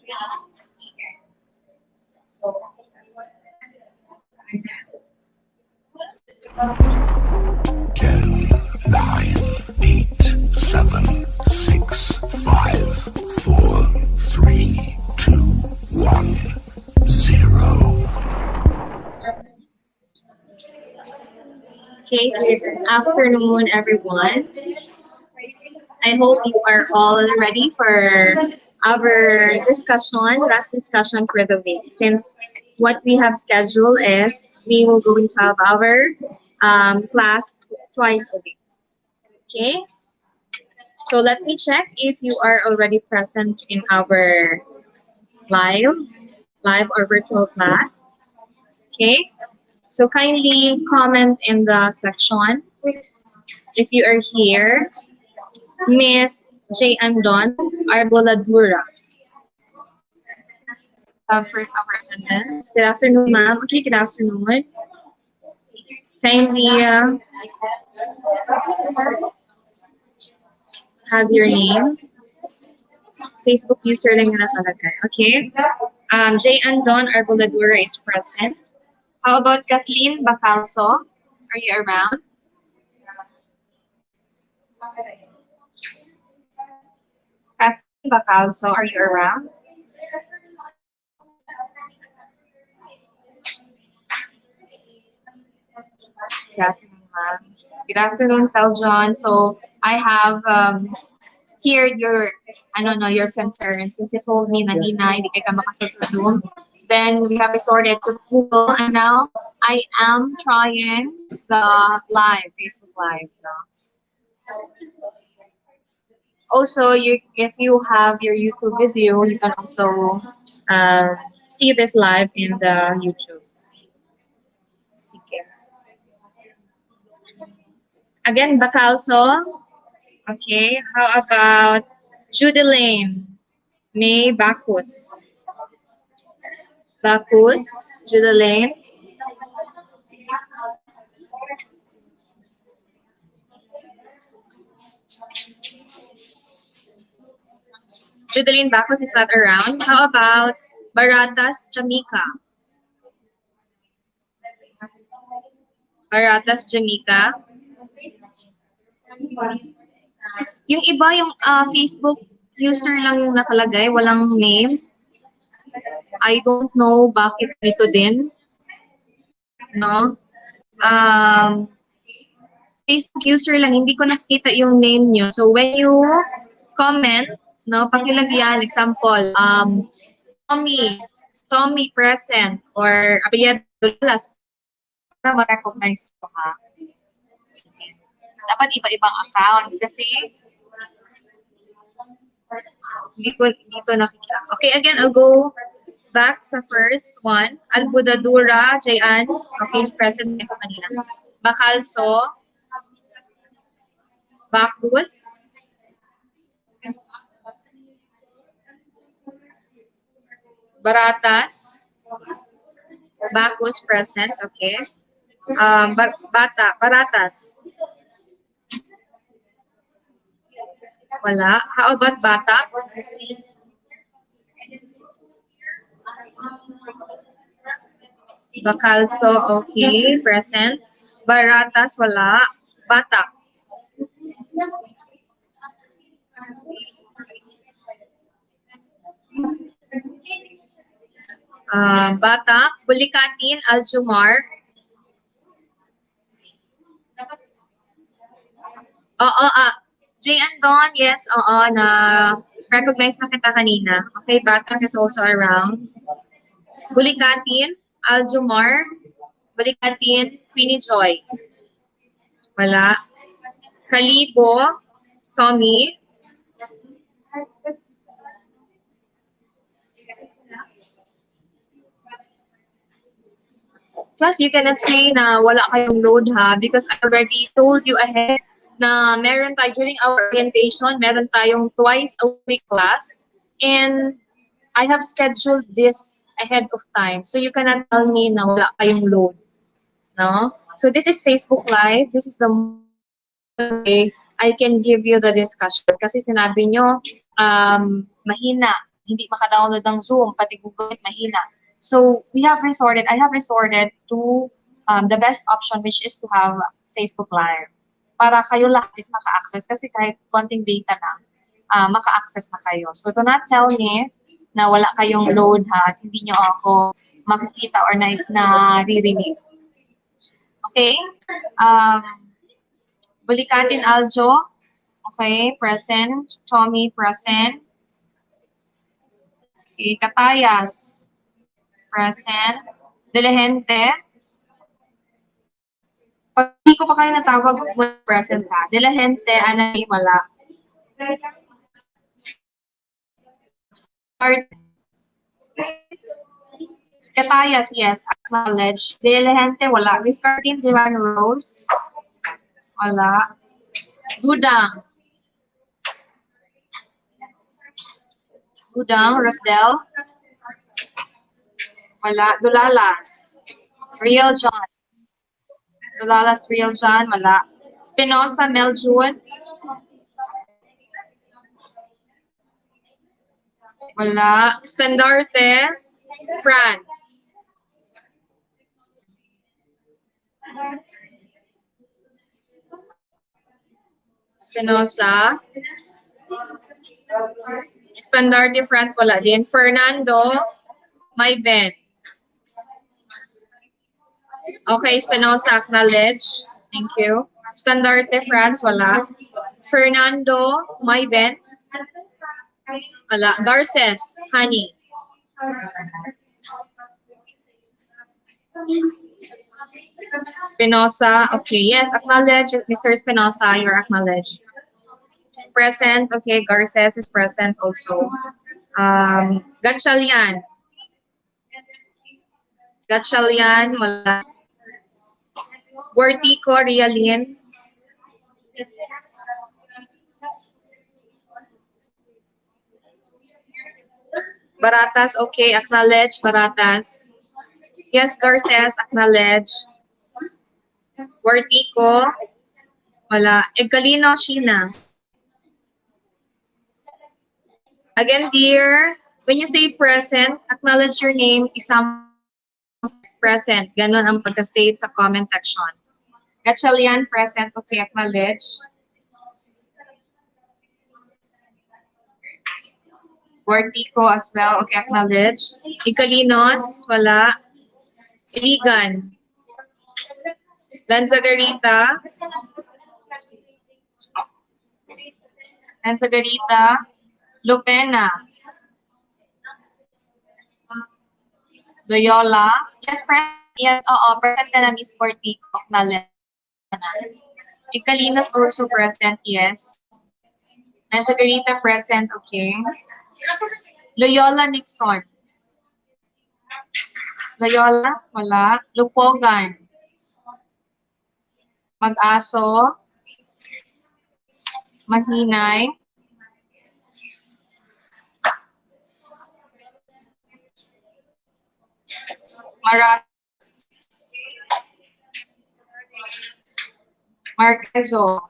10, 9, 8, 7, 6, 5, 4, 3, 2, 1, 0. Okay, good afternoon, everyone. I hope you are all ready for our discussion, last discussion for the week. Since what we have scheduled is we will going to have our class twice a week. Okay, so let me check if you are already present in our live or virtual class. Okay, so kindly comment in the section if you are here. Miss J. Andon Arboladura. First our attendance. Good afternoon, ma'am. Okay, good afternoon. Kindly have your name. Facebook user lang yung nakalagay. Okay. J. Andon Arboladura is present. How about Kathleen Bacalso? Are you around? Kathleen Bacalso, are you around? Good afternoon, ma'am. Good afternoon, Feljon. So I have here your, I don't know, your concerns. Since you told me na hindi ka makasot sa Zoom, then we have resorted to Google, and now I am trying the Facebook Live. No? Also, if you have your YouTube video, you can also see this live in the YouTube. Sige. Again, Bacalso. Okay, how about Judeline May Bacchus? Judeline. Judeline Bacchus is not around. How about Baratas Jamaica? Baratas Jamaica. Yung iba, yung Facebook user lang yung nakalagay, walang name. I don't know bakit ito din. No? Facebook user lang, hindi ko nakita yung name nyo. So when you comment, no, pakilagyan, example, Tommy present, or apelyido Las, para ma-recognize ko ha. Dapat iba-ibang account kasi hindi ko nakikita. Okay, again, I'll go back sa first one. Albudadura, Jayan. Okay, present ko kanina. Bacalso. Bacchus. Baratas. Bacchus present, okay. Baratas. Wala. How about Bata? Bacalso, okay, present. Baratas, wala. Bata. Bata, Bulikatin, Aljumar. Oo, Jay and Don, yes, oo, na recognize na kita kanina. Okay, Bata is also around. Bulikatin, Aljumar. Bulikatin, Queenie Joy. Wala. Kalibo, Tommy. Plus, you cannot say na wala kayong load ha, because I already told you ahead na meron tayo during our orientation, meron tayong twice a week class, and I have scheduled this ahead of time. So you cannot tell me na wala kayong load. No? So this is Facebook Live. This is the way I can give you the discussion. Kasi sinabi nyo, mahina hindi maka-download ng Zoom, pati Google Meet mahina. So I have resorted to the best option, which is to have Facebook Live. Para kayo lahat is maka-access kasi kahit konting data lang, maka-access na kayo. So do not tell me na wala kayong load ha, at hindi nyo ako makikita or naririnig. Okay? Bulikatin Aljo. Okay, present. Tommy, present. Okay, Katayas. Present. Delehente. Pag hindi ko pa kayo natawag, present ha. Delehente, Anay, wala. Katayas, yes, acknowledge. Delehente, wala. Miss Cartine, Divan Rose. Wala. Gudang. Gudang, Rosdel. Wala. Dulalas. Real John. Dulalas, Real John. Wala. Spinosa, Meljun. Wala. Standarte, France. Spinosa. Standarte, France. Wala din. Fernando, Mayben. Okay, Spinosa, acknowledge. Thank you. Standarte, France. Wala. Fernando, Mayben. Wala. Garces, Honey. Spinosa, okay. Yes, acknowledge. Mr. Spinosa, you're acknowledged. Present, okay. Garces is present also. Gatchalian. Gatchalian, wala. Wortico, Rialin. Baratas, okay. Acknowledge. Baratas. Yes, Garces, acknowledge. Wortico, wala. Egalino, Sheena. Again, dear, when you say present, acknowledge your name, isang present. Ganon ang pagka-state sa comment section. Gatchalian, present, okay, acknowledge. Wortico as well, okay, acknowledge. Igalinos, wala. Iligan. Lanzagarita. Lanzagarita. Lupena. Loyola. Yes, present. Yes, present ka na, Miss Wortico. Acknowledge. Igalinos also present, yes. Lanzagarita present, okay. Loyola Nixon. Loyola, wala. Lupogan. Mag-aso. Mahinay. Maratas. Marquezo.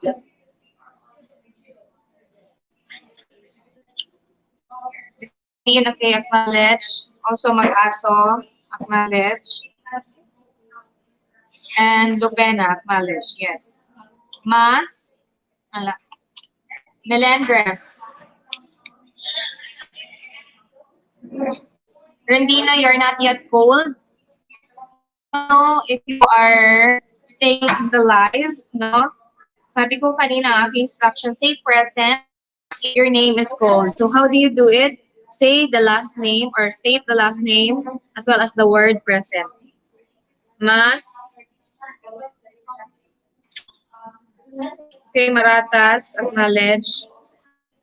Okay, acknowledge. Also mag-aso. Acknowledge. And Lupena, acknowledge, yes. Mas. Wala. Melendres. Rendina, you're not yet cold. So, if you are staying in the live, no? Sabi ko kanina, aking instruction, say present, your name is cold. So, how do you do it? Say the last name or state the last name as well as the word present. Mas. Okay, Maratas, acknowledge.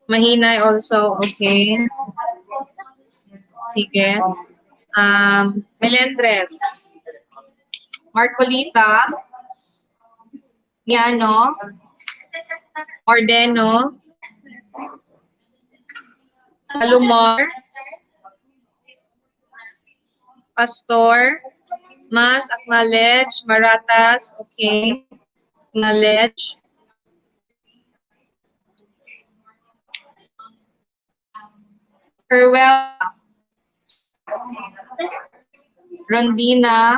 Mahinay also, okay. Sige. Melendres. Marcolita. Miano. Ordeno. Alumar. Pastor. Mas, acknowledge. Maratas, okay. Acknowledge. Herwella, Rondina,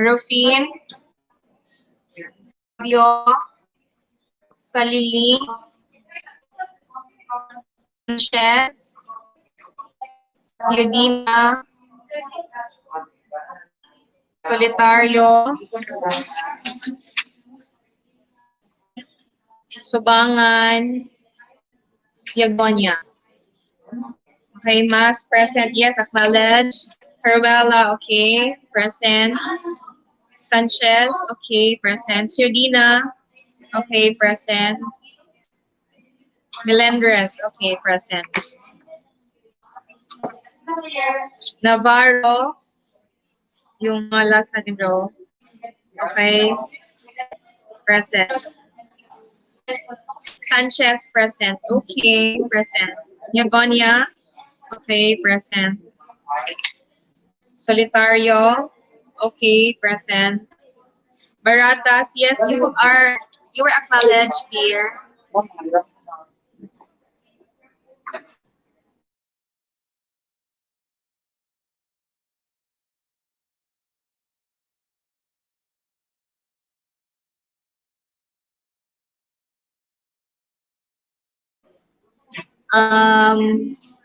Rufin, Fabio, Salili, Sanchez, Siodina, Solitario, Subangan, Yagonia. Okay, Mas, present. Yes, acknowledge. Herwella, okay, present. Sanchez, okay, present. Siodina, okay, present. Melendres, okay, present. Navarro, yung mga last natin draw. Okay, present. Sanchez, present. Okay, present. Yagonia, okay, present. Solitario, okay, present. Baratas, yes, you were acknowledged, dear.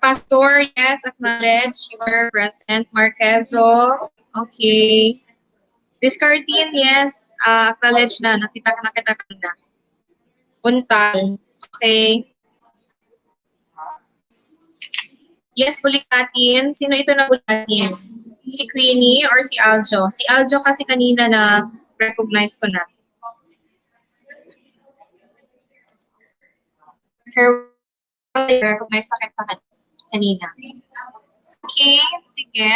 Pastor, yes, acknowledged. You were present. Marquezo, okay. Discardin, yes, acknowledged na. Nakita ka na. Untal, okay. Yes, Bulikatin. Sino ito na Bulikatin? Si Queenie or si Aljo? Si Aljo kasi kanina na recognize ko na. Recognize na kita kanina. Okay, sige.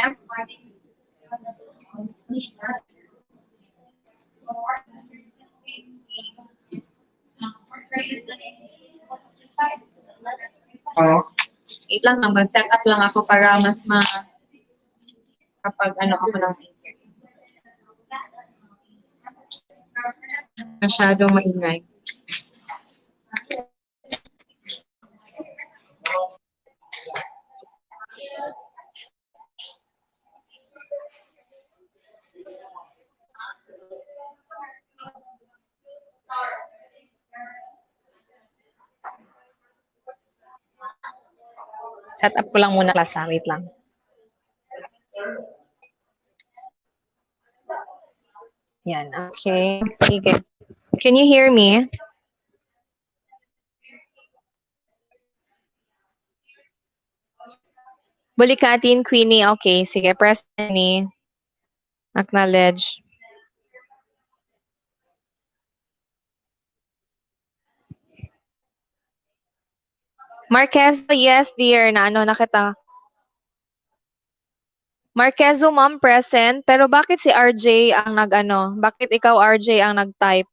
Wait lang, mag-set up lang ako para mas kapag ano ako ng thinker. Masyadong maingay. Set up ko lang muna class ha. Wait lang. Yan, okay. Sige. Can you hear me? Bulikatin, Queenie. Okay, sige. Press ni. Acknowledge. Marquezo, yes, dear. Na ano, nakita. Marquezo, ma'am, present. Pero bakit si RJ ang nag-ano? Bakit ikaw, RJ, ang nag-type?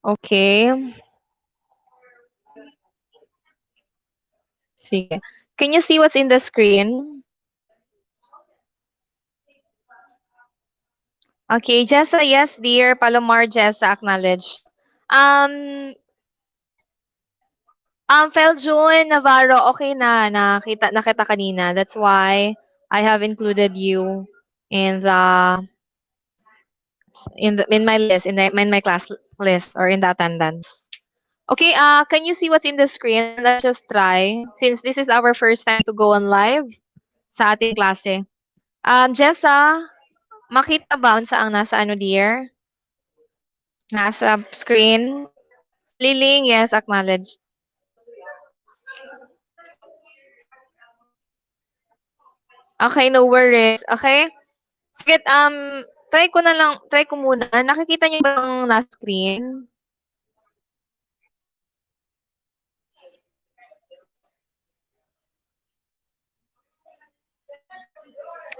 Okay. Sige. Can you see what's in the screen? Okay, Jessa, yes, dear. Palomar, Jessa, acknowledge. Feljun Navarro, okay na. Nakita kanina. That's why I have included you in in my list, in my class list or in the attendance. Okay, can you see what's in the screen? Let's just try. Since this is our first time to go on live sa ating klase. Jessa, makita ba unsa ang nasa ano, dear? Nasa screen? Liling, yes, acknowledge. Okay, no worries. Okay? Sige, try ko muna. Nakikita niyo ba ang nasa screen?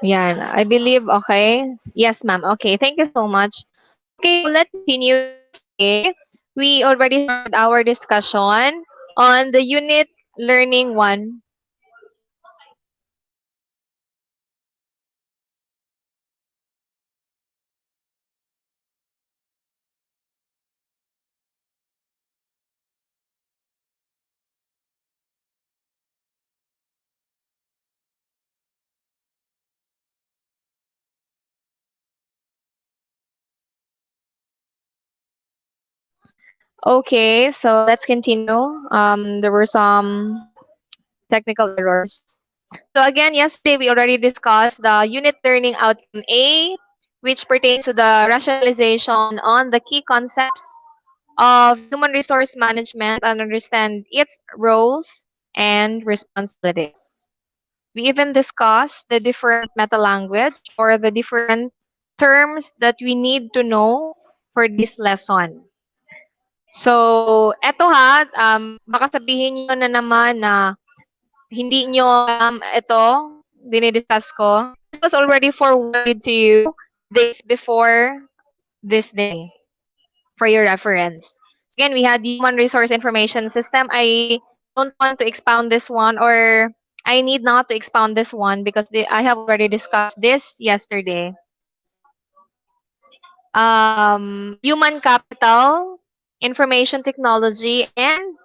Yan, I believe, okay? Yes, ma'am. Okay, thank you so much. Okay, let's continue. Okay. we already started our discussion on the unit learning one. Okay, so let's continue. There were some technical errors. So again, yesterday we already discussed the unit learning outcome A, which pertains to the rationalization on the key concepts of human resource management and understand its roles and responsibilities. We even discussed the different meta language or the different terms that we need to know for this lesson. So, eto ha, baka sabihin nyo na naman na hindi nyo ito, dinidiscuss ko. This was already forwarded to you days before this day for your reference. So again, we had Human Resource Information System. I don't want to expound this one, or I need not to expound this one because I have already discussed this yesterday. Human Capital, Information Technology, and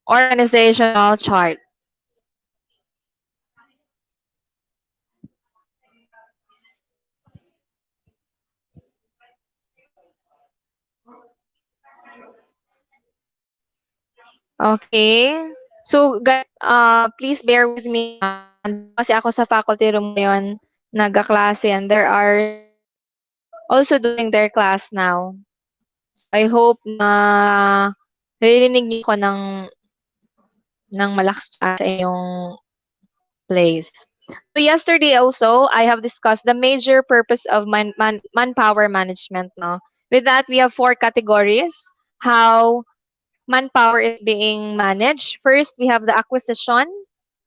Organizational Chart. Okay. So, guys, please bear with me. Nandito kasi ako sa faculty room ngayon, nagka-klase, and there are also doing their class now. I hope na naririnig niyo ko ng malakas sa inyong place. So yesterday also, I have discussed the major purpose of manpower management. No, with that we have four categories. How manpower is being managed. First, we have the acquisition.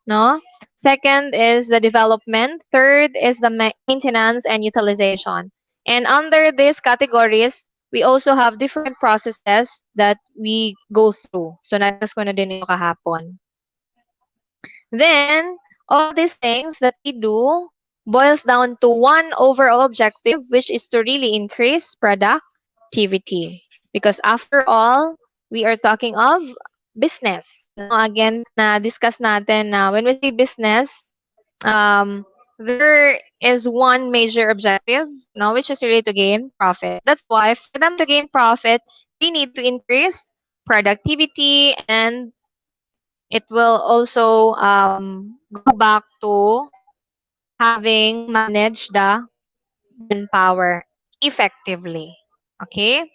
No. Second is the development. Third is the maintenance and utilization. And under these categories, we also have different processes that we go through. So, na-discuss ko na din ito kahapon. Then, all these things that we do boils down to one overall objective, which is to really increase productivity. Because after all, we are talking of business. No, again, na-discuss natin na when we say business, there is one major objective, no, which is really to gain profit. That's why for them to gain profit, they need to increase productivity, and it will also go back to having managed the manpower effectively. Okay?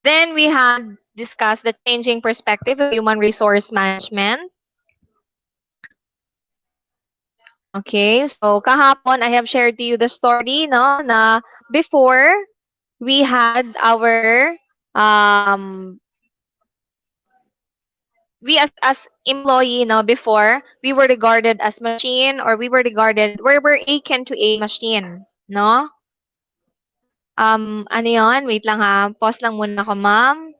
Then we had discussed the changing perspective of human resource management. Okay, so kahapon I have shared to you the story, no, na before we had our we as employee, no, before we were regarded as machine, or we were akin to a machine, no. Ano yon? Wait lang ha. Pause lang muna ako, ma'am.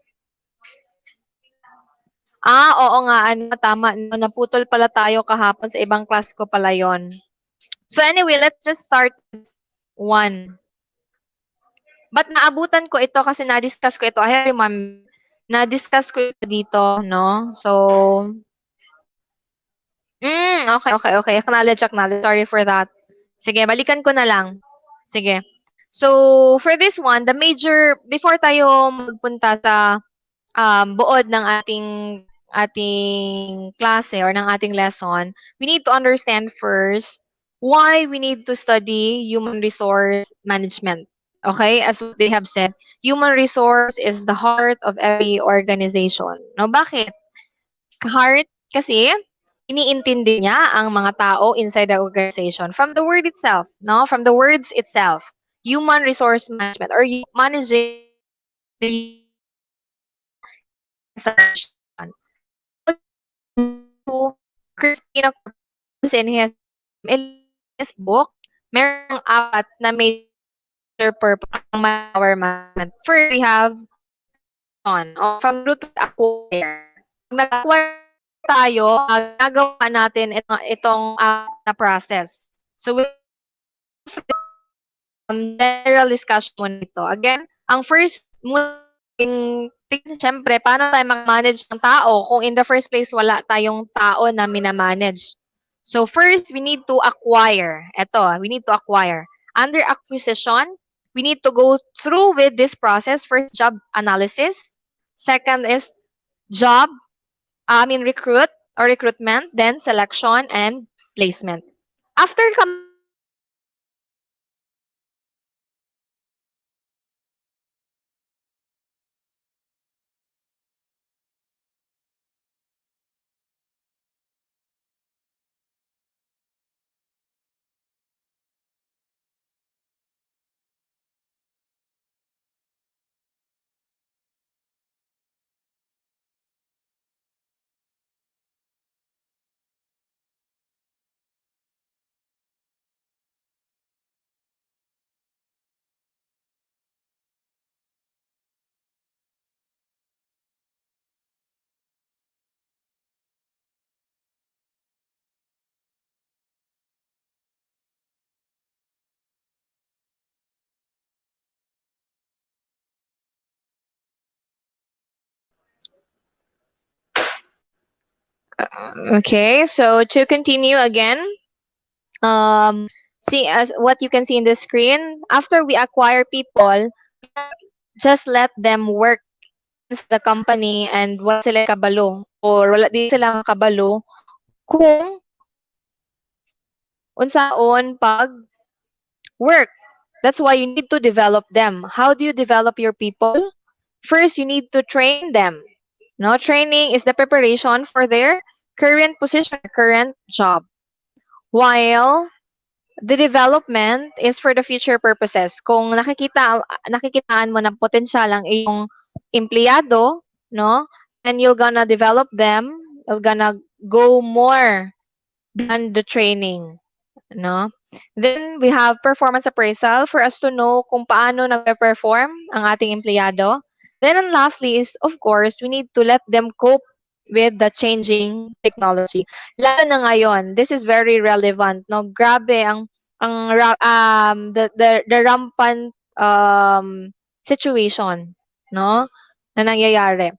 Oo nga, ano, tama, no, naputol pala tayo kahapon sa ibang class ko pala yon. So anyway, let's just start with one. But naabutan ko ito kasi na-discuss ko ito. I remember, na-discuss ko ito dito, no? So, okay. Acknowledge. Sorry for that. Sige, balikan ko na lang. Sige. So, for this one, before tayo magpunta sa buod ng ating klase or ng ating lesson, we need to understand first why we need to study human resource management. Okay? As what they have said, human resource is the heart of every organization. No, bakit? Heart kasi iniintindi niya ang mga tao inside the organization from the word itself, no? From the words itself. Human resource management, or managing the organization. To Christina Corpus in his book, merong apat na major purpose ng manpower management. First, we have or from the root word acquire. Pag nag-acquire tayo, ginagawa natin itong na process. So, we'll general discussion muna ito. Again, ang first muna nating tingnan, syempre, paano tayo mag-manage ng tao kung in the first place wala tayong tao na minamanage. So, first, we need to acquire. Ito, we need to acquire. Under acquisition, we need to go through with this process. First, job analysis. Second is recruit or recruitment. Then, selection and placement. After completing this process, okay, so to continue again, see as what you can see in the screen, after we acquire people, just let them work in the company and wala sila kabalo or wala di sila makabalo kung unsaon pag work. That's why you need to develop them. How do you develop your people? First, you need to train them. No, training is the preparation for their current position, current job. While the development is for the future purposes. Kung nakikitaan mo ng potensyal ang iyong empleyado, no? And you're gonna develop them, you're gonna go more beyond the training, no? Then we have performance appraisal for us to know kung paano nagpe-perform ang ating empleyado. Then and lastly is, of course, we need to let them cope with the changing technology. Lalo na ngayon, this is very relevant, no? Grabe the rampant situation, no? Na nangyayari.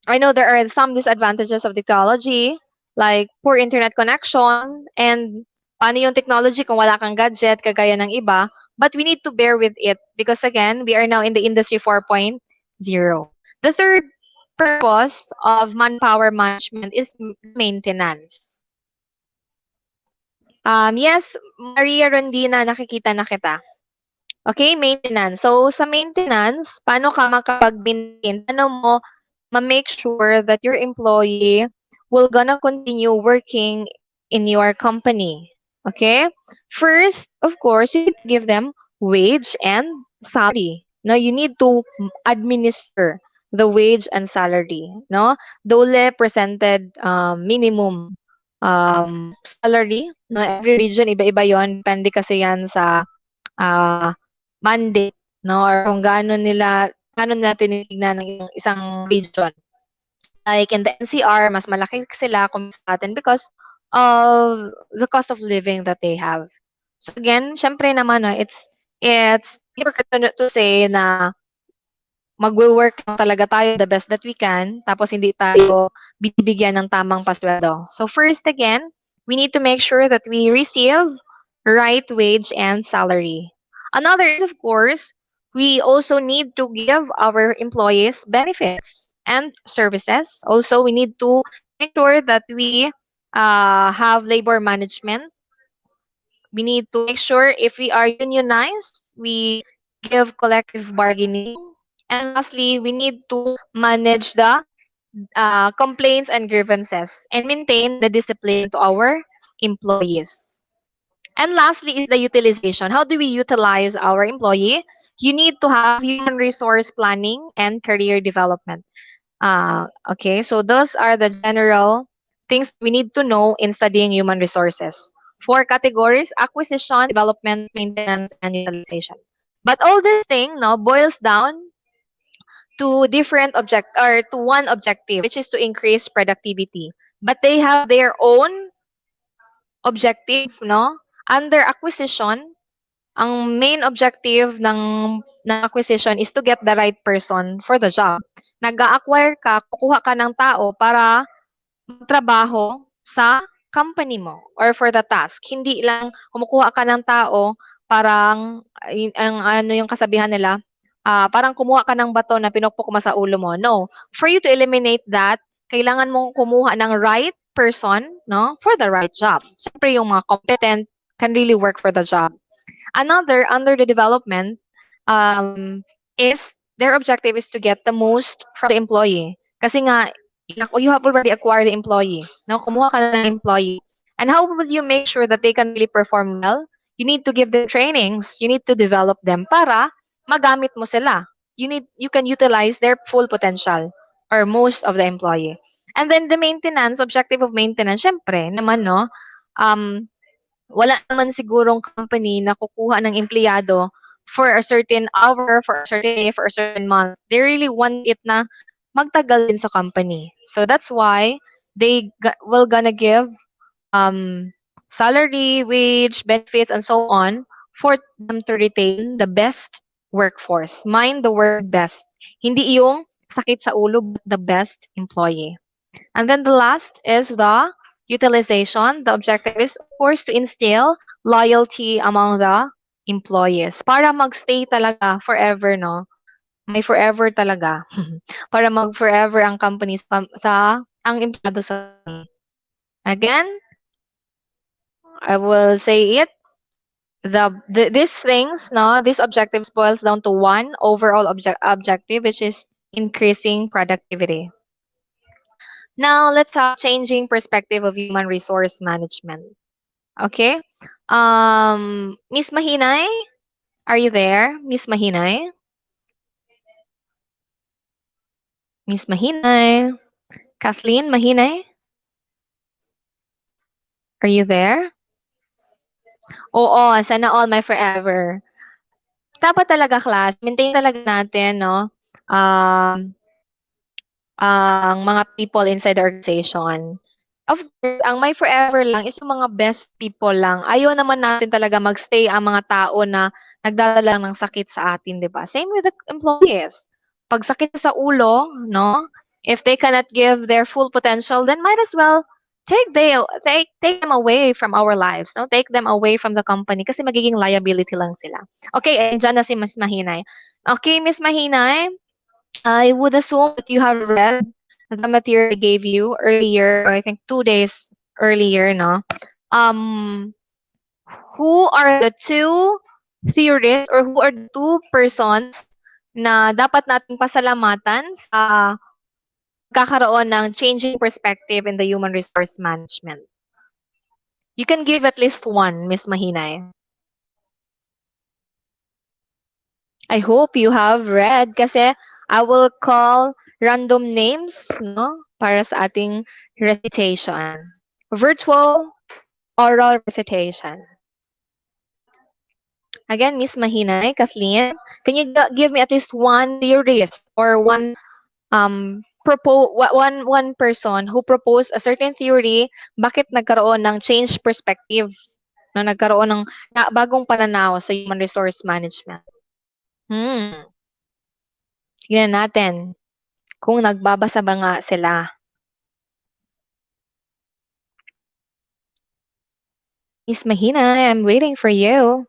I know there are some disadvantages of technology, like poor internet connection, and paano yung technology kung wala kang gadget, kagaya ng iba. But we need to bear with it because, again, we are now in the Industry 4.0. The third purpose of manpower management is maintenance. Yes, Maria Rondina, nakikita na kita. Okay, maintenance. So, sa maintenance, paano ka makapag-maintain? Paano mo ma-make sure that your employee will gonna continue working in your company? Okay? First, of course, you need to give them wage and salary. No, you need to administer the wage and salary. No, DOLE presented minimum salary. No, every region iba-iba yon. Depende kasi yan sa uh, mandate, no, or kung gaano nila tinitignan ng isang region. Like in the NCR, mas malaki sila kung sa atin because of the cost of living that they have. So again, syempre naman, it's hypocrite to say na magwo-work lang talaga tayo the best that we can, tapos hindi tayo binibigyan ng tamang pasweldo. So first again, we need to make sure that we receive right wage and salary. Another is, of course, we also need to give our employees benefits and services. Also, we need to make sure that we have labor management. We need to make sure if we are unionized, we give collective bargaining. And lastly, we need to manage the complaints and grievances and maintain the discipline to our employees. And lastly is the utilization. How do we utilize our employee? You need to have human resource planning and career development. Okay, so those are the general things we need to know in studying human resources. Four categories: acquisition, development, maintenance, and utilization. But all this thing no boils down to to one objective, which is to increase productivity. But they have their own objective, no? Under acquisition, ang main objective ng acquisition is to get the right person for the job. Nag-a-acquire ka, kukuha ka ng tao para magtrabaho sa company mo or for the task. Hindi lang kumukuha ka ng tao parang ang ano yung kasabihan nila, parang kumuha ka ng bato na pinukpok mo sa ulo mo. No. For you to eliminate that, kailangan mong kumuha ng right person, no, for the right job. Siyempre yung mga competent can really work for the job. Another under the development is their objective is to get the most from the employee. Kasi nga, you have already acquired the employee. No? Kumuha ka na ng employee. And how will you make sure that they can really perform well? You need to give them trainings. You need to develop them para magamit mo sila. You can utilize their full potential or most of the employee. And then the maintenance, objective of maintenance, syempre naman, no, wala naman sigurong company na kukuha ng empleyado for a certain hour, for a certain day, for a certain month. They really want it na magtagal din sa company. So that's why they will gonna give salary, wage, benefits, and so on for them to retain the best workforce. Mind the word best. Hindi yung sakit sa ulo, but the best employee. And then the last is the utilization. The objective is, of course, to instill loyalty among the employees para magstay talaga forever, no? May forever talaga. Para mag-forever ang company ang empleyado sa company. Again, I will say it. These things, no, these objectives boils down to one overall objective, which is increasing productivity. Now, let's have changing perspective of human resource management. Okay? Miss Mahinay, are you there? Miss Mahinay? Miss Mahinay? Kathleen Mahinay? Are you there? Oo, sana all my forever. Dapat talaga class, maintain talaga natin, no? Ang mga people inside the organization. Of course, ang may forever lang is yung mga best people lang. Ayaw naman natin talaga magstay ang mga tao na nagdadala ng sakit sa atin, di ba? Same with the employees. Pag sakit sa ulo, no? If they cannot give their full potential, then might as well take them away from our lives, no? Take them away from the company kasi magiging liability lang sila. Okay, andyan na si Miss Mahinay. Okay, Miss Mahinay, I would assume that you have read the material I gave you earlier, or I think 2 days earlier, no? Who are the two theorists or who are the two persons na dapat nating pasalamatan sa kakaroon ng changing perspective in the human resource management? You can give at least one, Miss Mahinay. I hope you have read kasi I will call random names, no, para sa ating recitation. Virtual oral recitation. Again, Miss Mahinay, Kathleen, can you give me at least one theorist or one one person who proposed a certain theory, bakit nagkaroon ng change perspective, no, nagkaroon ng bagong pananaw sa human resource management? Tignan natin kung nagbabasa ba nga sila. Miss Mahina, I'm waiting for you.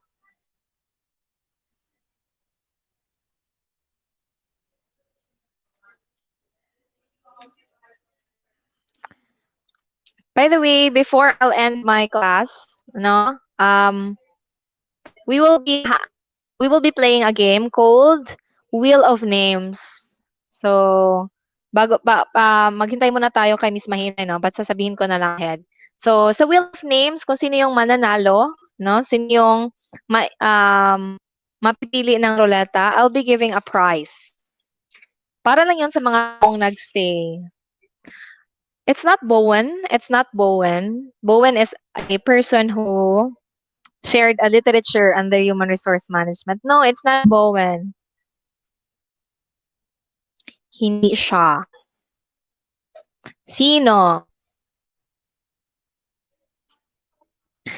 By the way, before I'll end my class, no, we will be playing a game called Wheel of Names. So, maghintay muna tayo kay Miss Mahina, no? But sasabihin ko na lang ahead. So, sa Wheel of Names, kung sino yung mananalo, no? Sino yung mapipili ng ruleta, I'll be giving a prize. Para lang yun sa mga taong nagstay. It's not Bowen. It's not Bowen. Bowen is a person who shared a literature under human resource management. No, it's not Bowen. Hindi siya. Sino?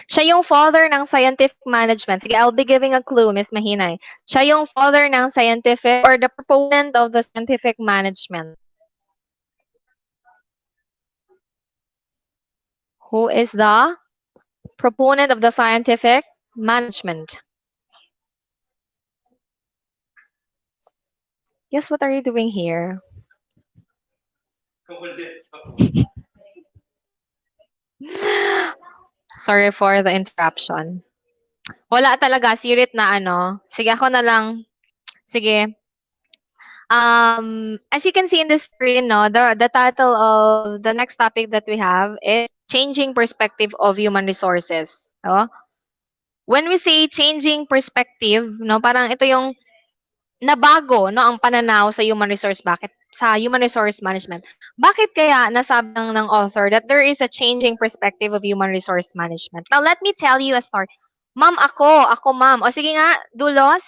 Siya yung father ng scientific management. Sige, I'll be giving a clue, Miss Mahinay. Siya yung father ng scientific or the proponent of the scientific management. Who is the proponent of the scientific management? Yes, what are you doing here? Sorry for the interruption. Wala talaga, sirit na ano. Sige, ako na lang. Sige. As you can see in the screen, no, the title of the next topic that we have is Changing Perspective of Human Resources. No? When we say changing perspective, no, parang ito yung nabago, no, ang pananaw sa human resource. Bakit? Sa human resource management. Bakit kaya nasabi ng author that there is a changing perspective of human resource management? Now, let me tell you a story. Ma'am, ako ma'am. O sige nga, Dulos.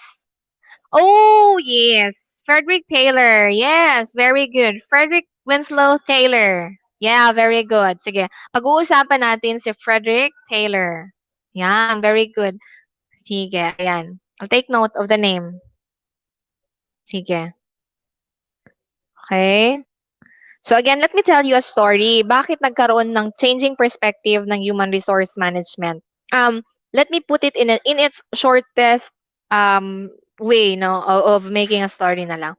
Oh, yes. Frederick Taylor. Yes, very good. Frederick Winslow Taylor. Yeah, very good. Sige. Pag-uusapan natin si Frederick Taylor. Yan, very good. Sige, ayan. I'll take note of the name. Sige. Okay? So again, let me tell you a story. Bakit nagkaroon ng changing perspective ng human resource management? Let me put it in its shortest way, no, of making a story na lang.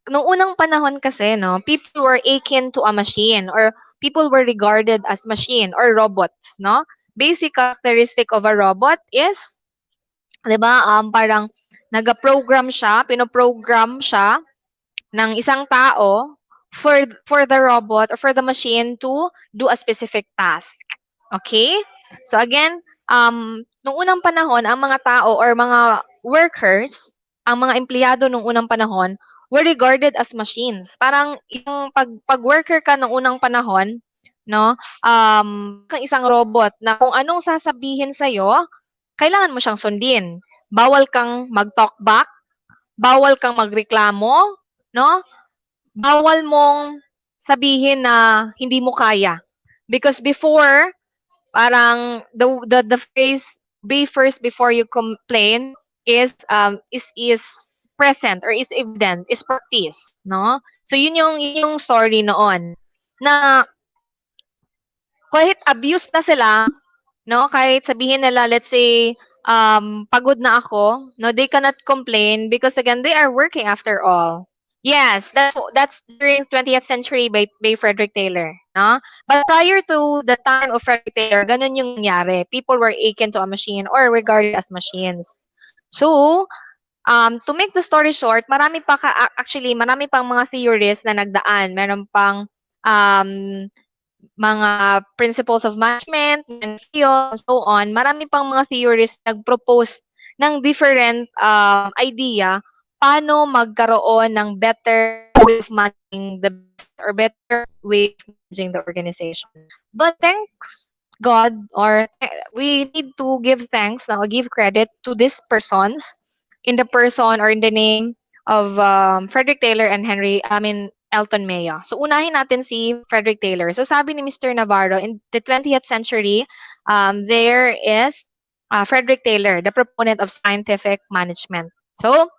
Nung unang panahon kasi, no, people were akin to a machine or people were regarded as machine or robots, no? Basic characteristic of a robot is, 'di ba, parang naga-program siya, pinoprogram siya ng isang tao for the robot or for the machine to do a specific task. Okay? So again, nung unang panahon, ang mga tao or mga workers, ang mga empleyado nung unang panahon, were regarded as machines. Parang yung pag worker ka nung unang panahon, no, kang isang robot na kung anong sasabihin sa kailangan mo siyang sundin. Bawal kang mag-talk back, bawal kang magreklamo, no? Bawal mong sabihin na hindi mo kaya. Because before, parang the phrase be first before you complain is present or is evident, is practice, no? So yun yung story noon na kahit abuse na sila, no? Kahit sabihin nila, let's say, pagod na ako, no? They cannot complain because again, they are working after all. Yes, that's during 20th century by Frederick Taylor, no? But prior to the time of Frederick Taylor, ganun yung nangyari. People were akin to a machine or regarded as machines. So, to make the story short, actually marami pang mga theories na nagdaan. Meron pang um, mga principles of management, and field, and so on, marami pang mga theories nag-propose ng different idea paano magkaroon ng better way of managing the business or better way of managing the organization. But thanks God, or we need to give thanks now, give credit to these persons in the person or in the name of Frederick Taylor and Elton Mayo. So, unahin natin si Frederick Taylor. So, sabi ni Mr. Navarro, in the 20th century, there is Frederick Taylor, the proponent of scientific management. So,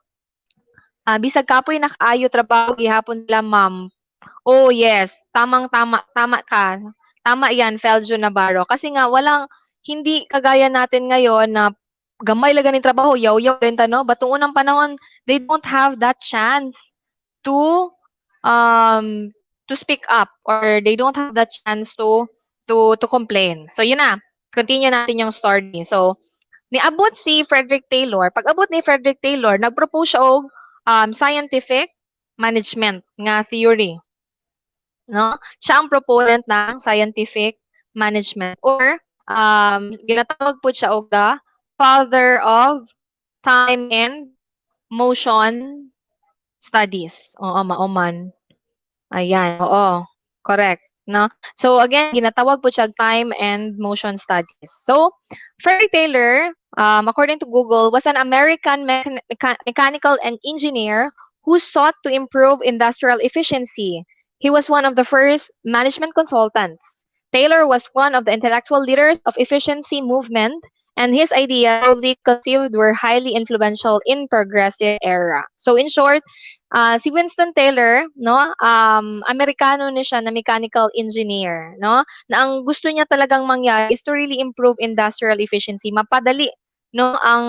bisag kapoy nakaayo trabaho gihapon sila, ma'am. Oh, yes. Tama ka. Tama yan, Feljo Navarro. Kasi nga, hindi kagaya natin ngayon na gamay lang ganing trabaho, yaw-yaw rin no? But unang panahon, they don't have that chance to um to speak up or they don't have the chance to complain. So yun na. Continue natin yung story. So niabot si Frederick Taylor. Pag abot ni Frederick Taylor, nagpropose siya og scientific management nga theory. No? Siya ang proponent ng scientific management or ginatawag po siya og the father of time and motion studies. Oo, mauman. Ayan, oo. Correct, no? So again, ginatawag po siya time and motion studies. So, Frederick Taylor, according to Google, was an American mechanical and engineer who sought to improve industrial efficiency. He was one of the first management consultants. Taylor was one of the intellectual leaders of efficiency movement, and his ideas, broadly conceived, were highly influential in progressive era. So in short, si Winston Taylor, no, Amerikano na siya na mechanical engineer, no, na ang gusto niya talagang mangyari is to really improve industrial efficiency, mapadali, no, ang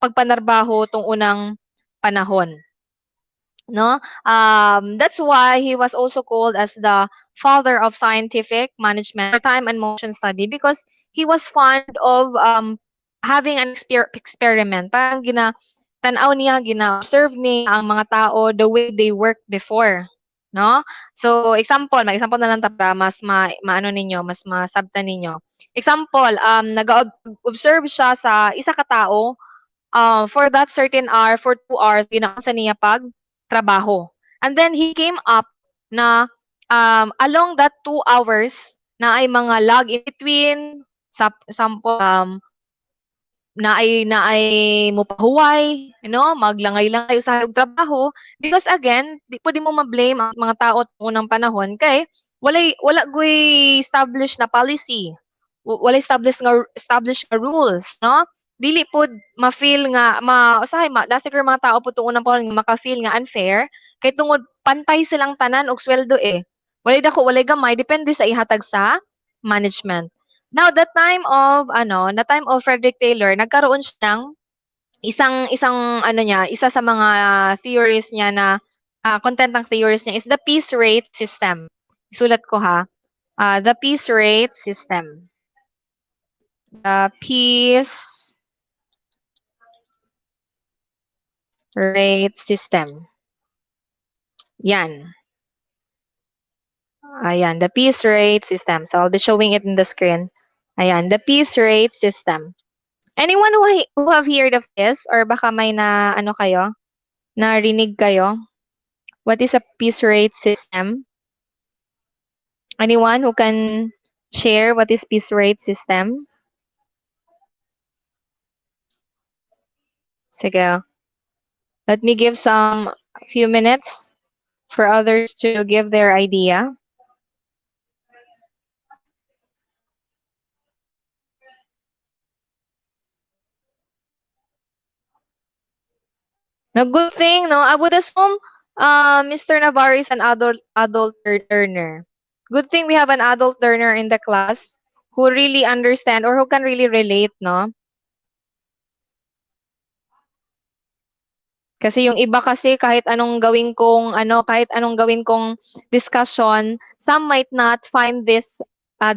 pagpanarbaho tong unang panahon. No, that's why he was also called as the father of scientific management or time and motion study, because he was fond of having an experiment. Parang tanaw niya, gina-observe niya ang mga tao the way they worked before. No? So, mag-example na lang ta para mas maano ninyo, mas masabtan ninyo. Example, nag-observe siya sa isa ka tao for that certain hour, for 2 hours, ginaon sa niya pag trabaho. And then he came up na along that 2 hours na ay mga lag in between, sample, na ay mupahuway, maglangay-langay sa trabaho, because again, di pwede mo ma-blame ang mga tao unang panahon kay wala goy established na policy, wala established nga rules, no? Dili pod ma-feel nga usahay siguro mga tao po unang panahon nga maka-feel nga unfair kay tungod pantay silang tanan og sweldo eh. Walay dako, walay gamay, depende sa ihatag sa management. Now, the time of Frederick Taylor, nagkaroon siya ng isa sa mga theories niya na content ng theories niya is the piece rate system. Isulat ko ha. The piece rate system. The piece rate system. Yan. Ayan, the piece rate system. So, I'll be showing it in the screen. Ayan, the piece rate system. Anyone who have heard of this, or baka may narinig kayo? What is a piece rate system? Anyone who can share what is piece rate system? Sige. Let me give some few minutes for others to give their idea. Now, good thing, no? I would assume Mr. Navarro is an adult learner. Good thing we have an adult learner in the class who really understand or who can really relate, no? Kasi yung iba kasi kahit anong gawin kong discussion, some might not find this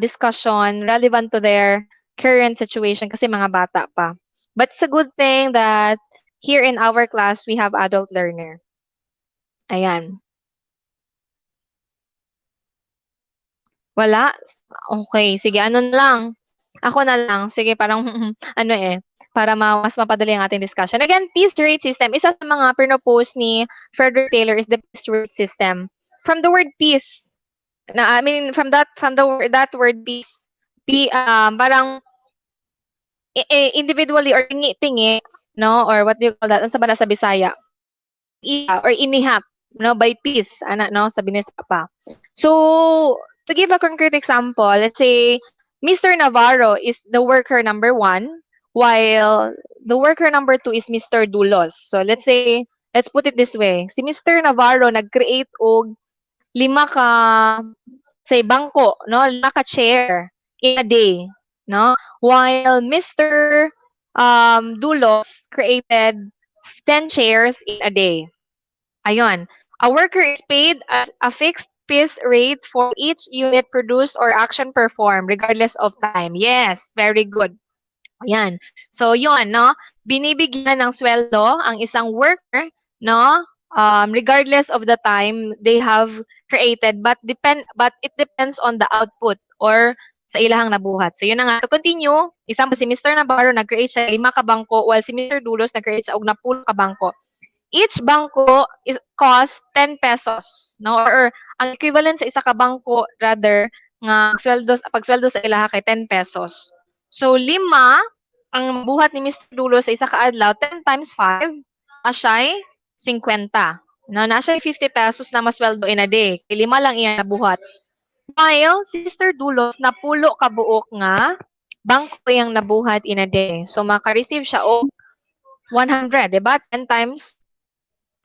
discussion relevant to their current situation kasi mga bata pa. But it's a good thing that here in our class, we have adult learner. Ayan. Wala? Okay, sige, ano na lang. Ako na lang. Sige, parang para mas mapadali ang ating discussion. Again, piece rate system. Isa sa mga pinopose ni Frederick Taylor is the piece rate system. From the word piece, from that word piece, parang individually or tingi-tingi, no? Or what do you call that? Unsa ba na sa Bisaya? Or inihap, no? By piece, no? Sa Binesa pa. So, to give a concrete example, let's say Mr. Navarro is the worker number 1, while the worker number 2 is Mr. Dulos. So let's put it this way. Si Mr. Navarro nag-create og 5 ka bangko, no? 5 ka chair in a day, no? While Mr. Dulos created 10 chairs in a day. Ayon. A worker is paid as a fixed piece rate for each unit produced or action performed regardless of time. Yes, very good. Ayan. So, yun, no? Binibigyan ng sweldo ang isang worker, no? Regardless of the time they have created, but it depends on the output or sa ilahang nabuhat. So, yun na nga. To continue, example, si Mr. Navarro nag-create siya 5 ka bangko, while si Mr. Dulos nag-create siya og 10 ka bangko. Each bangko is cost 10 pesos, no? Or ang equivalent sa isa ka bangko rather nga pagsweldo sa ilaha kay 10 pesos. So 5 ang buhat ni Mr. Dulo sa isa ka adlaw, 10 times 5 asyay 50. No, nasa 50 pesos na masweldo in a day. Kay 5 lang iya nabuhat. While si Mr. Dulos napulo ka buok nga bangko iyang nabuhat in a day. So maka-receive siya og 100, 'di ba? 10 times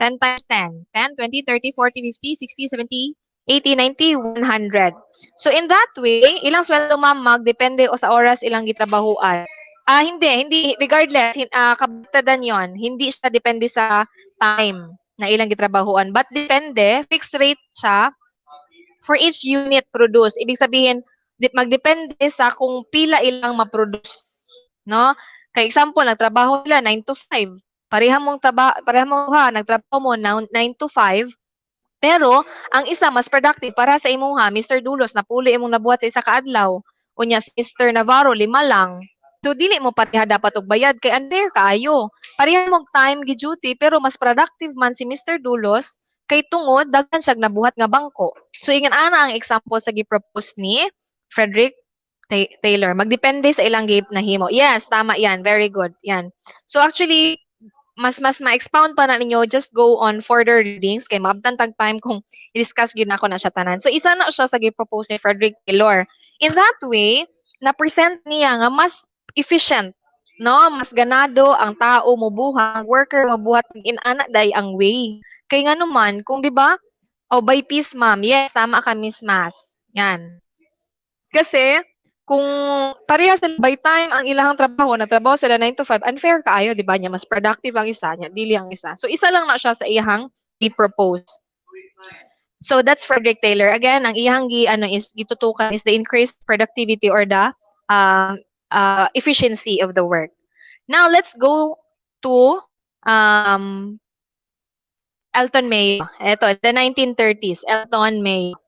10 times 10. 10, 20, 30, 40, 50, 60, 70, 80, 90, 100. So in that way, ilang sweldo ma'am magdepende o sa oras ilang gitrabahuan. Hindi regardless kabaligtadan 'yon. Hindi siya depende sa time na ilang gitrabahuan, but depende, fixed rate siya for each unit produce. Ibig sabihin, magdepende sa kung pila ilang ma-produce, no? Kay example, nagtrabaho sila 9 to 5. Pareha mo ha, nagtrabaho mo 9 to 5, pero ang isa mas productive para sa imuha, Mr. Dulos napuli imong nabuhat sa isa ka adlaw. Unya si Mr. Navarro 5 lang. So dili mo pareha dapat og bayad kay unfair kaayo. Pareha mong time gi duty pero mas productive man si Mr. Dulos kay tungod daghan siya nabuhat nga bangko. So ingon ana ang example sa gi-propose ni Frederick Taylor. Magdepende sa ilang nahimo. Yes, tama yan. Very good. Yan. So actually, mas ma-expound pa na ninyo, just go on further readings kay maabtan tag time kung i-discuss gyud nako na siya tanan. So isa na siya sa gi-propose ni Frederick Taylor. In that way, na-present niya nga mas efficient, no? Mas ganado ang tao mobuhat, ang worker mobuhat in-ana day ang way. Kay nga naman, kung di ba, by piece ma'am. Yes, tama ka Miss Mas. Yan. Kasi kung parehas sila by time ang ilang trabaho, nagtrabaho sila 9 to 5, unfair kaayo, di ba niya? Mas productive ang isa niya, dili ang isa. So, isa lang na siya sa iyang i-propose. So, that's Frederick Taylor. Again, ang iyang gitutukan is the increased productivity or the efficiency of the work. Now, let's go to Elton Mayo. Ito, the 1930s, Elton Mayo.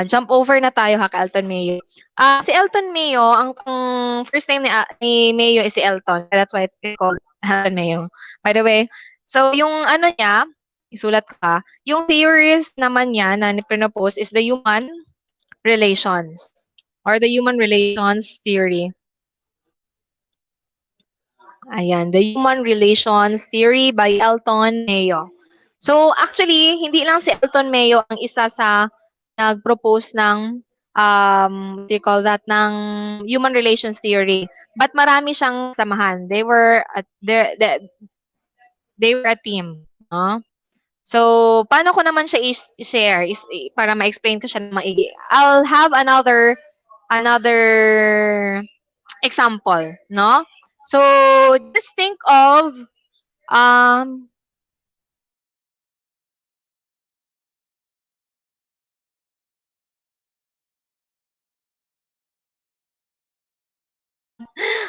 Jump over na tayo ha, kay Elton Mayo. Si Elton Mayo, ang first name ni Mayo is si Elton. That's why it's called Elton Mayo. By the way, so yung ano niya, isulat ko ha, yung theories naman niya na ni-propose is the human relations or the human relations theory. Ayan, the human relations theory by Elton Mayo. So actually, hindi lang si Elton Mayo ang isa sa nag-propose ng what do you call that, ng human relations theory. But marami siyang samahan. They were a team, no? So, paano ko naman siya i-share para ma-explain ko siya na maigi. I'll have another example, no? So, just think of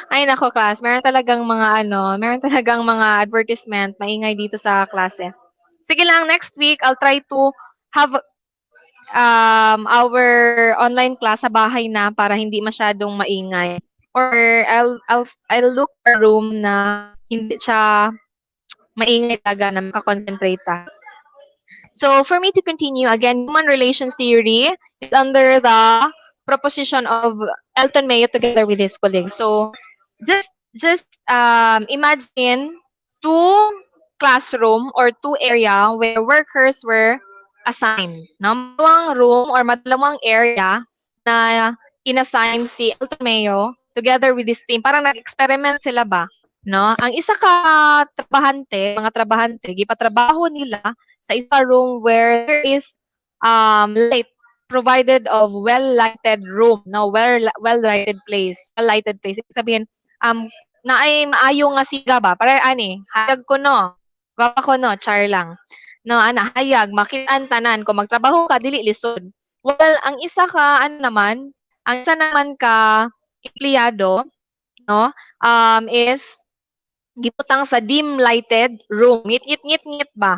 ay nako class, meron talagang mga advertisement, maingay dito sa klase. Sige lang, next week, I'll try to have our online class sa bahay na para hindi masyadong maingay. Or I'll look for a room na hindi siya maingay talaga na makakonsentrate ta. So for me to continue, again, human relations theory is under the proposition of Elton Mayo together with his colleagues. So just imagine two classroom or two area where workers were assigned. No? Madalawang room or madalawang area na inassign si Elton Mayo together with his team. Parang nag-experiment sila ba? No? Ang isa ka mga trabahante, gipatrabaho nila sa isa room where there is light provided of well-lighted room, no, well-lighted place. Ibig sabihin, na ay maayo nga siga ba? Para ani, hayag ko no. Gwapa ko no, char lang. No, ana, hayag, makitaan tanan. Kung magtrabaho ka, dili lisod. Well, ang isa naman ka empleyado, no, is gibutang sa dim lighted room. Ngit ba?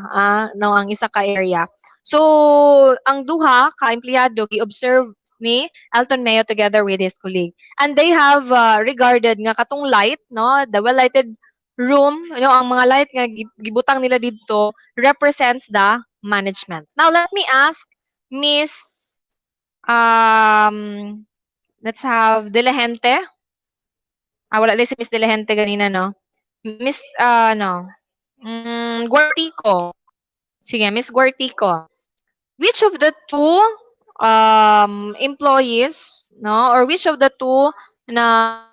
No, ang isa ka area. So, ang duha ka empleyado gi-observe ni Elton Mayo together with his colleague. And they have regarded nga katong light, no, the well-lighted room, ang mga light nga gibutang nila dito represents the management. Now, let me ask Miss let's have Delahente. Wala din si Miss Delahente ganina, no? Miss, Guartico. Sige, Miss Guartico. Which of the two employees, no, or which of the two na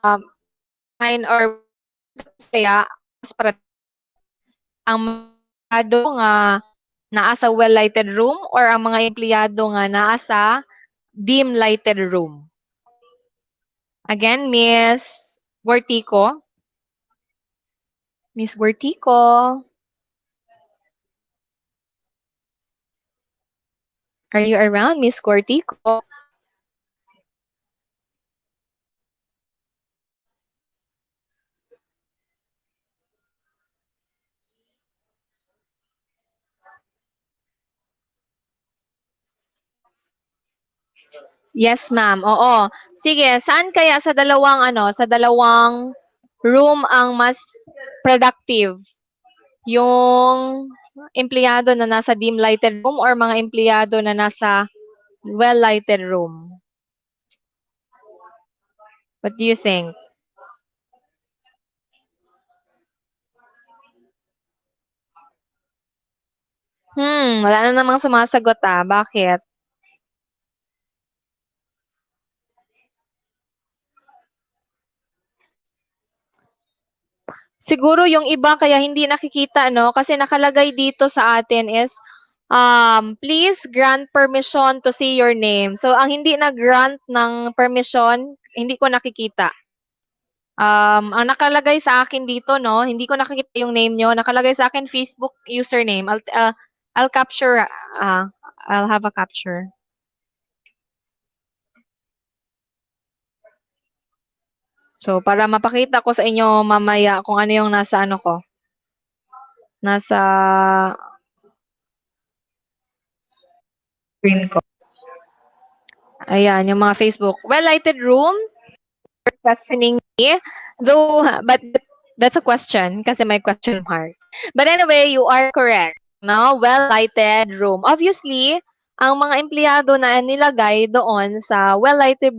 sign or kaya mas ang empleyado nga naa sa well-lighted room or ang mga empleyado nga naa sa dim lighted room? Again, Miss Guartico. Miss Guartico. Are you around, Miss Guartico? Yes, ma'am. Oo. Sige, saan kaya sa dalawang sa dalawang room ang mas productive? Yung empleyado na nasa dim lighted room or mga empleyado na nasa well lighted room? What do you think? Wala na namang sumasagot Bakit? Siguro yung iba kaya hindi nakikita, no? Kasi nakalagay dito sa atin is, please grant permission to see your name. So, ang hindi nag-grant ng permission, hindi ko nakikita. Ang nakalagay sa akin dito, no? Hindi ko nakikita yung name nyo. Nakalagay sa akin Facebook username. I'll capture, I'll have a capture. So, para mapakita ko sa inyo mamaya kung ano yung nasa ano ko. Nasa screen ko. Ayan, yung mga Facebook. Well-lighted room, you're questioning me. Though, but that's a question kasi may question mark. But anyway, you are correct. No? Well-lighted room. Obviously, ang mga empleyado na nilagay doon sa well-lighted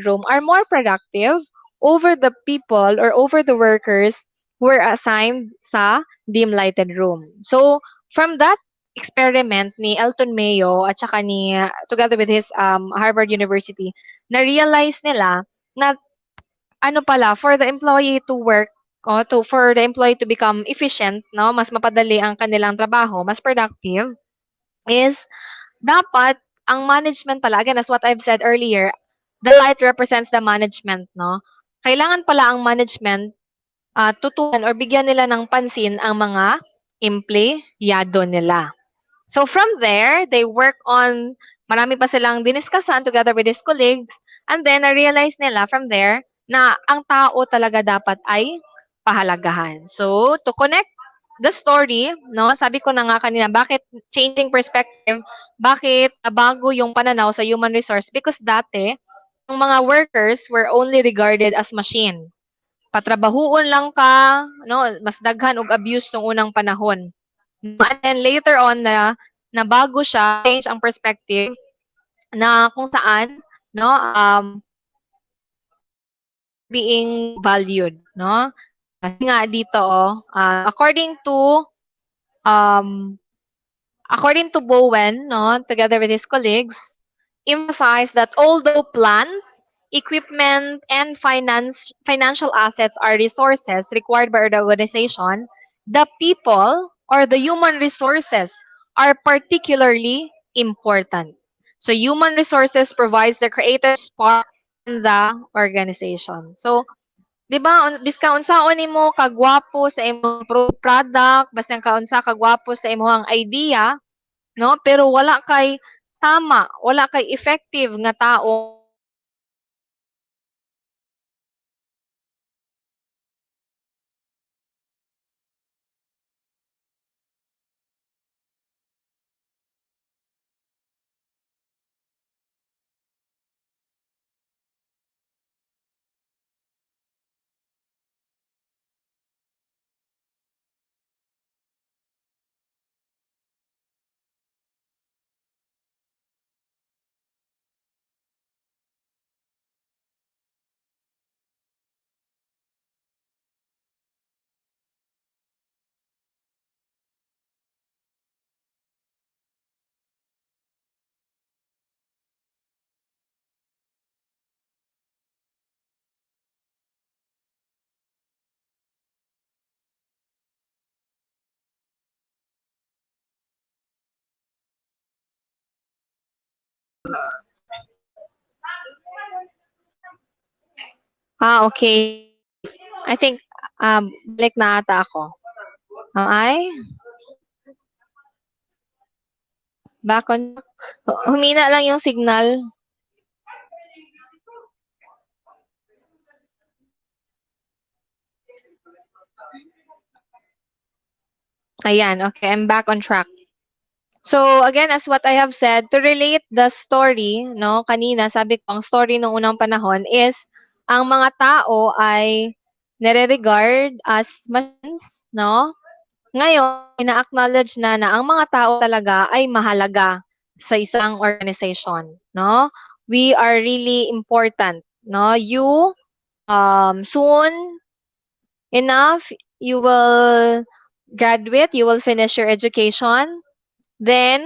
room are more productive over the people or over the workers who were assigned sa dim-lighted room. So, from that experiment ni Elton Mayo at saka ni together with his Harvard University, na-realize nila na ano pala for the employee to work for the employee to become efficient, no, mas mapadali ang kanilang trabaho, mas productive, is dapat ang management pala, again, as what I've said earlier, the light represents the management, no? Kailangan pala ang management tutukan or bigyan nila ng pansin ang mga empleyado nila. So from there, they work on, marami pa silang diniskasan together with his colleagues, and then na-realize nila from there na ang tao talaga dapat ay pahalagahan. So to connect the story, no, sabi ko na nga kanina, bakit changing perspective, bakit bago yung pananaw sa human resource? Because dati, ang mga workers were only regarded as machine. Patrabahuon lang ka, no, mas daghan og abuse nung unang panahon. And then later on na bago siya, change ang perspective na kung saan no being valued, no? Kasi nga dito um according to Bowen, no, together with his colleagues, emphasized that although plant, equipment, and financial assets are resources required by the organization, the people or the human resources are particularly important. So human resources provides the creative spark in the organization. So, di ba, biska unsaon nimo kagwapo sa imong product, basta kaunsa kagwapo sa imong idea, no? Pero wala kay tama, wala kay effective nga tao Okay. I think balik na ata ako. Am I? Back on. Humina lang yung signal. Ayan, okay, I'm back on track. So, again, as what I have said, to relate the story, no, kanina, sabi ko, ang story nung unang panahon is, ang mga tao ay nire-regard as machines, no? Ngayon, ina-acknowledge na ang mga tao talaga ay mahalaga sa isang organization, no? We are really important, no? You, soon enough, you will graduate, you will finish your education, then,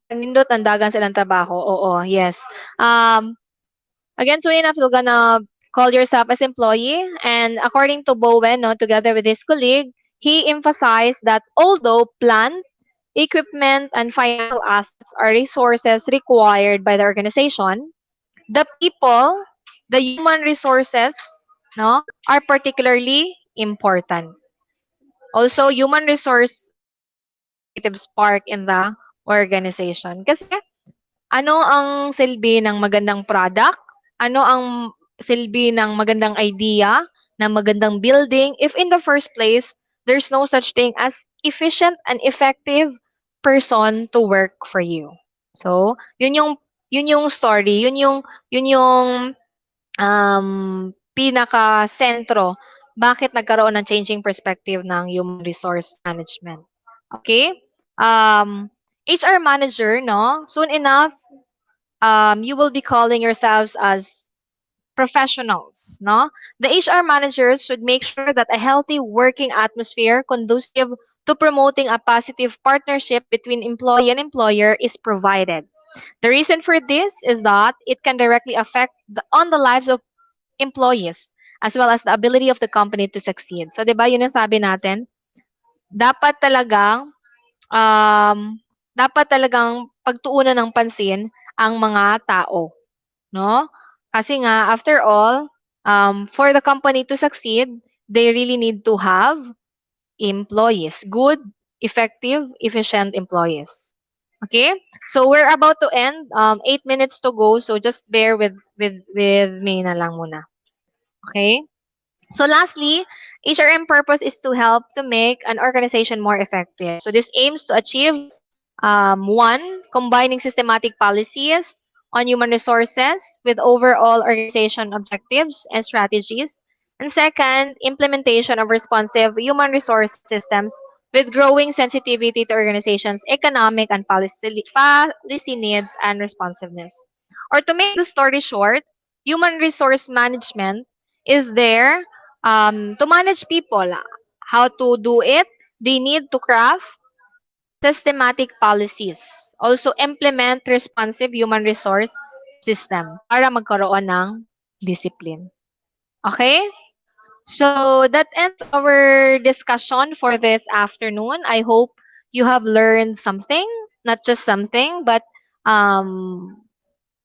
nindot ang dagan silang trabaho. Oo, yes. Again, soon enough, you're gonna call yourself as employee. And according to Bowen, no, together with his colleague, he emphasized that although plant, equipment, and financial assets are resources required by the organization, the people, the human resources, no, are particularly important. Also, human resource creative spark in the organization. Kasi ano ang silbi ng magandang product? Ano ang silbi ng magandang idea, ng magandang building, if in the first place, there's no such thing as efficient and effective person to work for you. So, yun yung story, yun yung pinaka sentro bakit nagkaroon ng changing perspective ng human resource management. Okay? HR manager, no? Soon enough, you will be calling yourselves as professionals, no? The HR managers should make sure that a healthy working atmosphere conducive to promoting a positive partnership between employee and employer is provided. The reason for this is that it can directly affect on the lives of employees as well as the ability of the company to succeed. So, 'di ba, yun ang sabi natin, dapat talagang dapat talagang pagtuunan ng pansin ang mga tao, no? Kasi nga, after all, for the company to succeed, they really need to have employees, good, effective, efficient employees. Okay? So we're about to end. 8 minutes to go. So just bear with me na lang muna. Okay? So lastly, HRM purpose is to help to make an organization more effective. So this aims to achieve one, combining systematic policies on human resources with overall organization objectives and strategies. And second, implementation of responsive human resource systems with growing sensitivity to organizations' economic and policy needs and responsiveness. Or to make the story short, human resource management is there to manage people. How to do it? They need to craft systematic policies. Also, implement responsive human resource system para magkaroon ng discipline. Okay? So, that ends our discussion for this afternoon. I hope you have learned something, not just something, but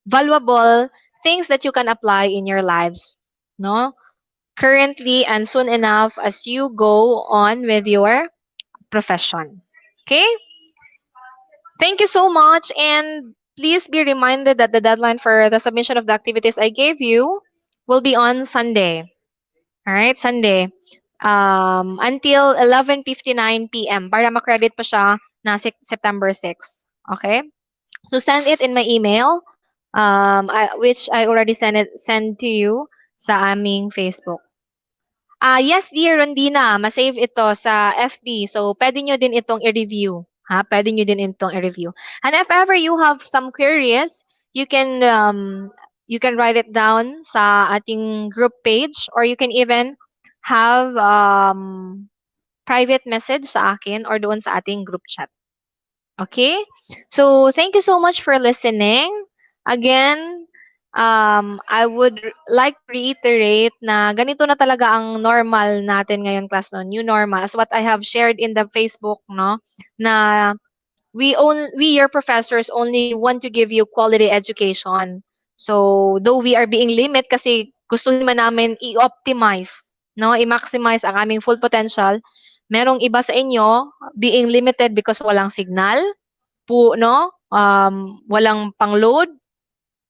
valuable things that you can apply in your lives, no? Currently and soon enough as you go on with your profession. Okay? Thank you so much, and please be reminded that the deadline for the submission of the activities I gave you will be on Sunday. All right, Sunday. Until 11:59 p.m. para makredit pa siya na September 6. Okay? So send it in my email, which I already sent to you sa aming Facebook. Yes, dear Rondina, masave ito sa FB. So, pwede nyo din itong i-review. Ha? Pwede nyo din itong i-review. And if ever you have some queries, you can write it down sa ating group page, or you can even have private message sa akin or doon sa ating group chat. Okay? So, thank you so much for listening. Again, I would like to reiterate na ganito na talaga ang normal natin ngayon, class, no? New normal. As what I have shared in the Facebook, no? Na your professors only want to give you quality education. So though we are being limit kasi gustuhin man namin i-optimize, no, i-maximize ang aming full potential, merong iba sa inyo being limited because walang signal, no, walang pang-load,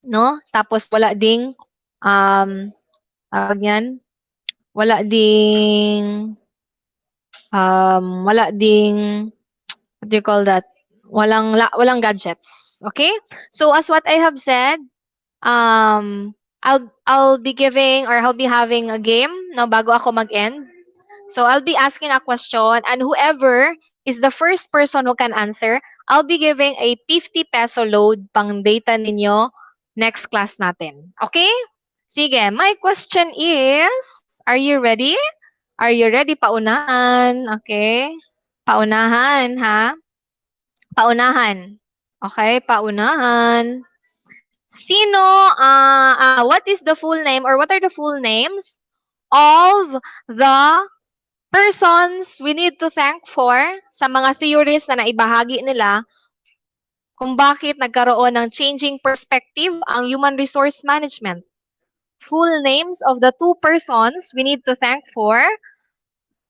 no, tapos tawag yan, wala ding wala ding what do you call that? Walang gadgets. Okay? So as what I have said, I'll be giving or I'll be having a game no bago ako mag-end. So I'll be asking a question and whoever is the first person who can answer, I'll be giving a 50 peso load pang data ninyo next class natin. Okay? Sige, my question is, are you ready? Are you ready? Paunahan. Okay? Paunahan, ha? Paunahan. Okay, paunahan. What is the full name or what are the full names of the persons we need to thank for sa mga theories na naibahagi nila kung bakit nagkaroon ng changing perspective ang human resource management? Full names of the two persons we need to thank for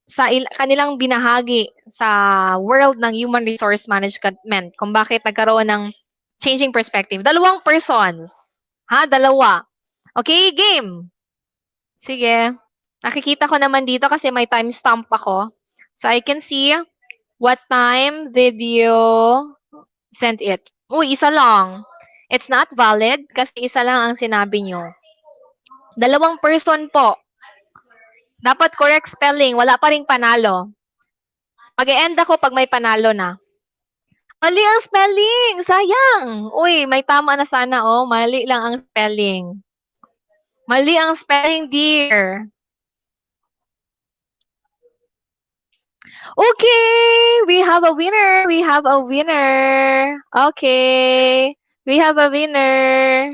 sa kanilang binahagi sa world ng human resource management kung bakit nagkaroon ng changing perspective. Dalawang persons. Ha? Dalawa. Okay, game. Sige. Nakikita ko naman dito kasi may timestamp ako. So I can see what time did you send it. Uy, isa lang. It's not valid kasi isa lang ang sinabi nyo. Dalawang person po. Dapat correct spelling. Wala pa ring panalo. Mag-e-end ako pag may panalo na. Mali ang spelling! Sayang! Uy, may tama na sana, oh. Mali lang ang spelling. Mali ang spelling, dear. Okay! We have a winner! We have a winner! Okay! We have a winner!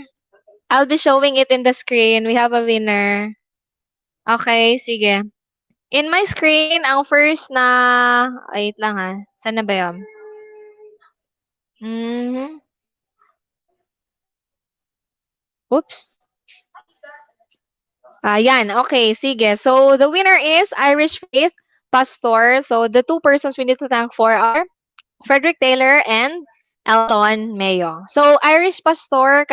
I'll be showing it in the screen. We have a winner. Okay, sige. In my screen, ang first na... Wait lang ha. Saan na ba yun? Oops. Ayan, okay, sige. So, the winner is Irish Faith Pastor. So, the two persons we need to thank for are Frederick Taylor and Elton Mayo. So, Irish Pastor,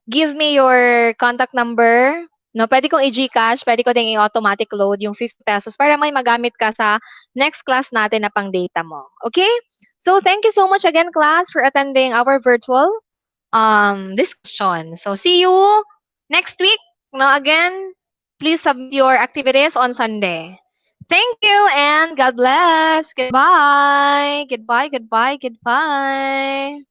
give me your contact number. No, pwede kong i-GCash, pwede ko ding i-automatic load yung 50 pesos para may magamit ka sa next class natin na pang data mo. Okay? So, thank you so much again, class, for attending our virtual discussion. So, see you next week. No, again, please submit your activities on Sunday. Thank you and God bless. Goodbye. Goodbye, goodbye, goodbye.